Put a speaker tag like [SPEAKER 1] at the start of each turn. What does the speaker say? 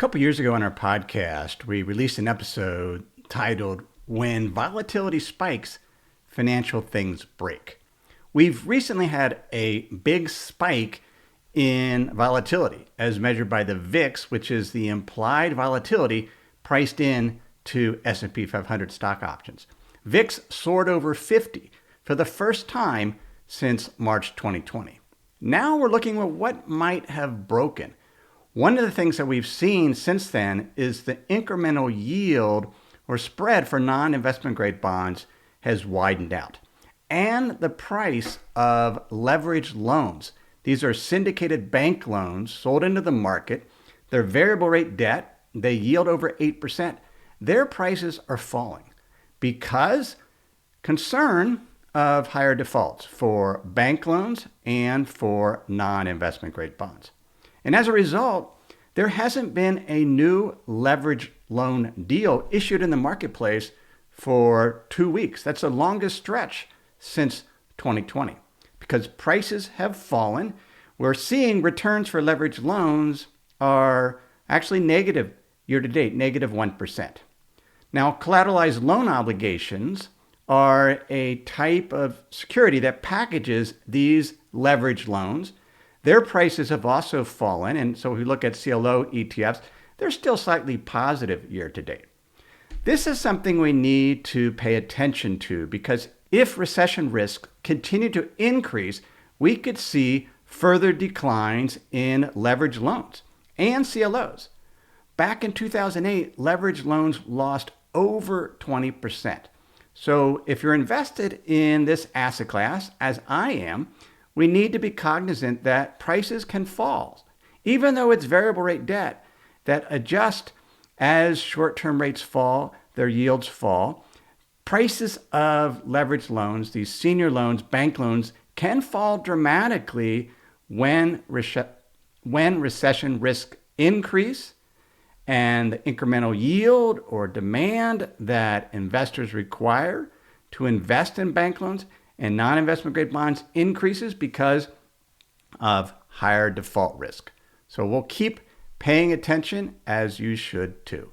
[SPEAKER 1] couple years ago on our podcast, we released an episode titled When Volatility Spikes, Financial Things Break. We've recently had a big spike in volatility as measured by the VIX, which is the implied volatility priced in to S&P 500 stock options. VIX soared over 50 for the first time since March 2020. Now we're looking at what might have broken. One of the things that we've seen since then is the incremental yield or spread for non-investment grade bonds has widened out. And the price of leveraged loans, these are syndicated bank loans sold into the market. They're variable rate debt. They yield over 8%. Their prices are falling because concern of higher defaults for bank loans and for non-investment grade bonds. And as a result, there hasn't been a new leverage loan deal issued in the marketplace for 2 weeks. That's the longest stretch since 2020 because prices have fallen. We're seeing returns for leveraged loans are actually negative year to date, negative 1%. Now, collateralized loan obligations are a type of security that packages these leveraged loans. Their prices have also fallen, and so if we look at CLO ETFs, they're still slightly positive year to date. This is something we need to pay attention to because if recession risk continue to increase, we could see further declines in leveraged loans and CLOs. Back in 2008, leveraged loans lost over 20%. So if you're invested in this asset class, as I am, we need to be cognizant that prices can fall, even though it's variable rate debt that adjust as short-term rates fall, their yields fall. Prices of leveraged loans, these senior loans, bank loans, can fall dramatically when recession risk increase and the incremental yield or demand that investors require to invest in bank loans and non-investment grade bonds increases because of higher default risk. So we'll keep paying attention, as you should too.